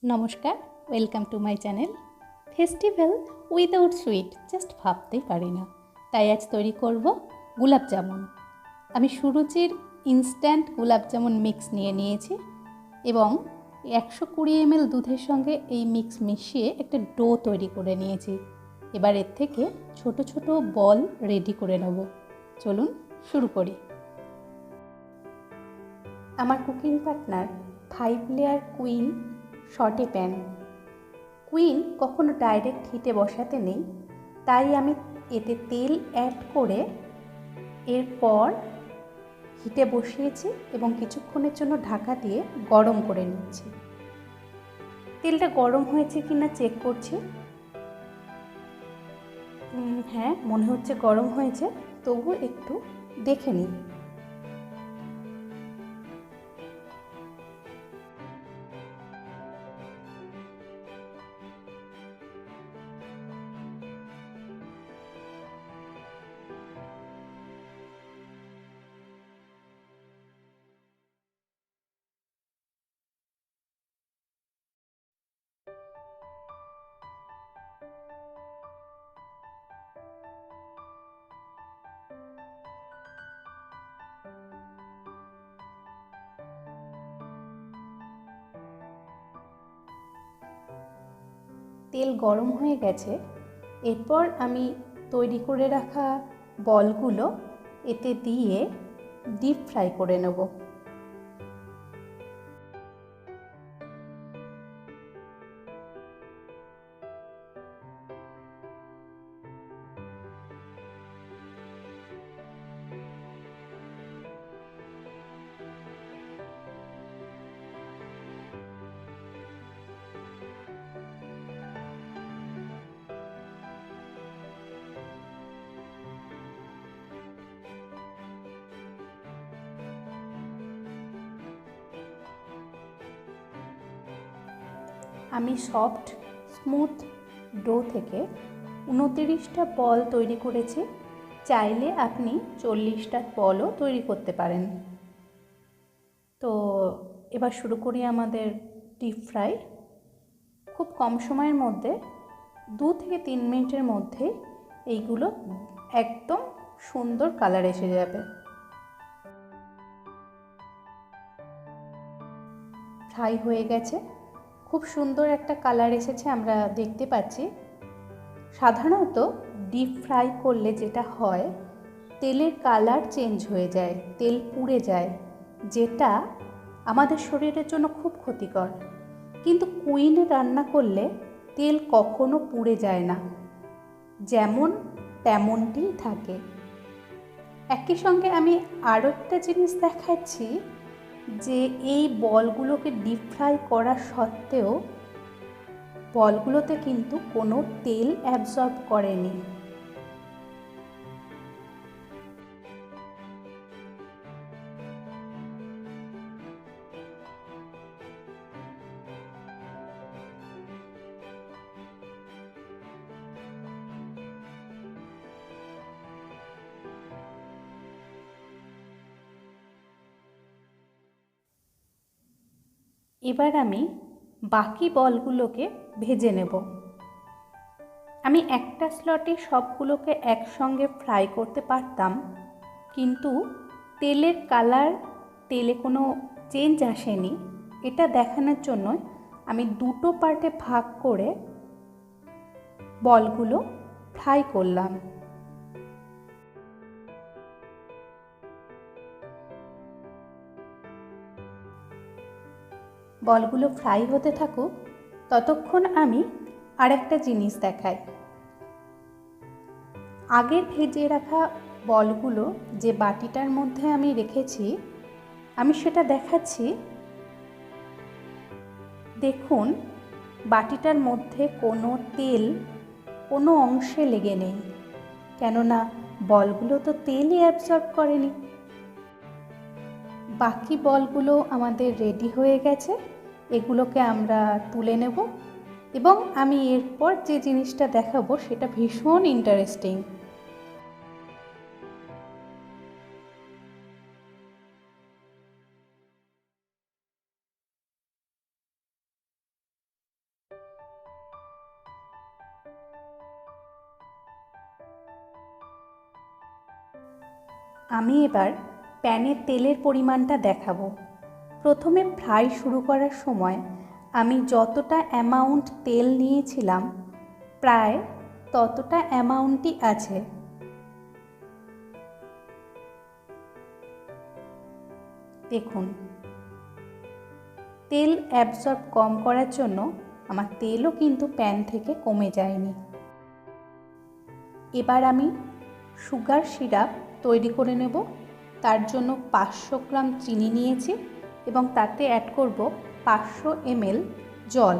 নমস্কার, welcome to my channel. Festival without sweet just ভাবতেই পারি না, তাই আজ তৈরি করব গুলাব জামুন। আমি সুরুচির ইনস্ট্যান্ট গুলাব জামুন মিক্স নিয়ে নিয়েছি এবং 120 ml দুধের সঙ্গে এই মিক্স মিশিয়ে একটা ডো তৈরি করে নিয়েছি। এবার এর থেকে ছোট ছোট বল রেডি করে নেব। চলুন শুরু করি। আমার কুকিং পার্টনার 5 লেয়ার কুইন শর্টে প্যান। কুইন কখনো ডাইরেক্ট হিটে বসাতে নেই, তাই আমি এতে তেল অ্যাড করে এরপর হিটে বসিয়েছি এবং কিছুক্ষণের জন্য ঢাকা দিয়ে গরম করে নিচ্ছি। তেলটা গরম হয়েছে কিনা চেক করছি। হ্যাঁ, মনে হচ্ছে গরম হয়েছে, তবু একটু দেখে নিই। তেল গরম হয়ে গেছে। এরপর আমি তৈরি করে রাখা বলগুলো এতে দিয়ে ডিপ ফ্রাই করে নেব। আমি সফট স্মুথ ডো থেকে 29টা বল তৈরি করেছি। চাইলে আপনি 40টা বলও তৈরি করতে পারেন। তো এবার শুরু করি আমাদের ডিপ ফ্রাই। খুব কম সময়ের মধ্যে 2 থেকে 3 মিনিটের মধ্যে এইগুলো একদম সুন্দর কালার এসে যাবে। ফ্রাই হয়ে গেছে, খুব সুন্দর একটা কালার এসেছে, আমরা দেখতে পাচ্ছি। সাধারণত ডিপ ফ্রাই করলে যেটা হয়, তেলের কালার চেঞ্জ হয়ে যায়, তেল পুড়ে যায়, যেটা আমাদের শরীরের জন্য খুব ক্ষতিকর। কিন্তু কুইনে রান্না করলে তেল কখনো পুড়ে যায় না, যেমন তেমনটি থাকে। একই সঙ্গে আমি আরও একটা জিনিস দেখাচ্ছি, যে এই বলগুলোকে ডিপ ফ্রাই করা সত্ত্বেও বলগুলোতে কিন্তু কোনো তেল অ্যাবজর্ব করেনি। এবার আমি বাকি বলগুলোকে ভেজে নেব। আমি একটা স্লটে সবগুলোকে একসঙ্গে ফ্রাই করতে পারতাম, কিন্তু তেলের কালার, তেলে কোনো চেঞ্জ আসেনি, এটা দেখানোর জন্য আমি দুটো পার্টে ভাগ করে বলগুলো ফ্রাই করলাম। বলগুলো ফ্রাই হতে থাকুক, ততক্ষণ আমি আরেকটা জিনিস দেখাই। আগে ভেজে রাখা বলগুলো যে বাটিটার মধ্যে আমি রেখেছি, আমি সেটা দেখাচ্ছি। দেখুন, বাটিটার মধ্যে কোনো তেল কোনো অংশে লেগে নেই, কেননা বলগুলো তো তেলই অ্যাবজর্ব করেনি। বাকি বলগুলো আমাদের রেডি হয়ে গেছে, এগুলোকে আমরা তুলে নেব এবং আমি এরপর যে জিনিসটা দেখাবো সেটা ভীষণ ইন্টারেস্টিং। আমি এবার প্যানে তেলের পরিমাণটা দেখাবো। প্রথমে ফ্রাই শুরু করার সময় আমি যতটা অ্যামাউন্ট তেল নিয়েছিলাম প্রায় ততটা অ্যামাউন্টই আছে। দেখুন, তেল অ্যাবজর্ব কম করার জন্য আমার তেলও কিন্তু প্যান থেকে কমে যায়নি। এবার আমি সুগার সিরাপ তৈরি করে নেব। তার জন্য 500 গ্রাম চিনি নিয়েছি এবং তাতে অ্যাড করব 500 ml জল।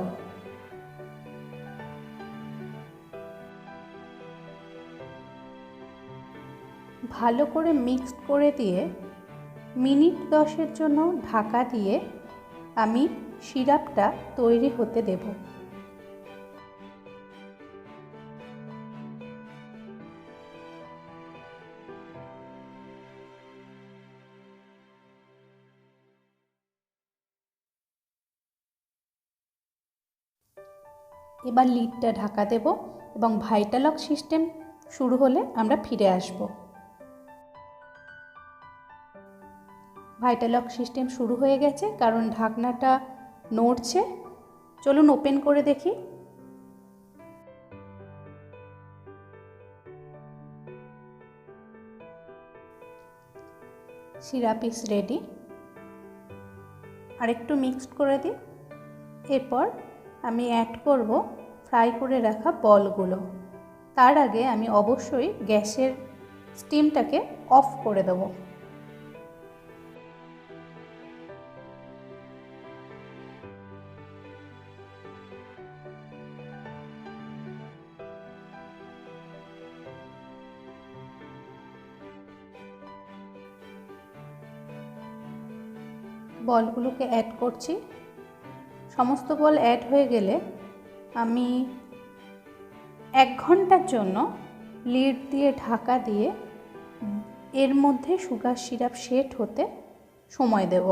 ভালো করে মিক্স করে দিয়ে মিনিট 10-এর জন্য ঢাকা দিয়ে আমি সিরাপটা তৈরি হতে দেব। এবার লিডটা ঢাকা দেব এবং ভাইটালক সিস্টেম শুরু হলে আমরা ফিরে আসব। ভাইটালক সিস্টেম শুরু হয়ে গেছে, কারণ ঢাকনাটা নড়ছে। চলুন ওপেন করে দেখি। Syrup is ready. আরেকটু মিক্সড করে দিই। এরপর আমি অ্যাড করব ফ্রাই করে রাখা বলগুলো। তার আগে আমি অবশ্যই গ্যাসের স্টিমটাকে অফ করে দেব। বলগুলোকে অ্যাড করছি। সমস্ত বল অ্যাড হয়ে গেলে আমি 1 ঘন্টার জন্য লিড দিয়ে ঢাকা দিয়ে এর মধ্যে সুগার সিরাপ সেট হতে সময় দেব।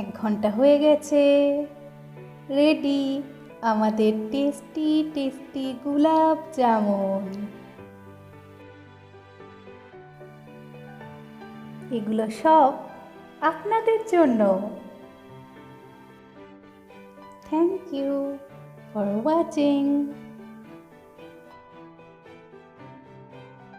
এক ঘন্টা হয়ে গেছে। রেডি আমাদের টেস্টি টেস্টি গোলাপ জামুন। এগুলো সব আপনাদের জন্য। Thank you for watching.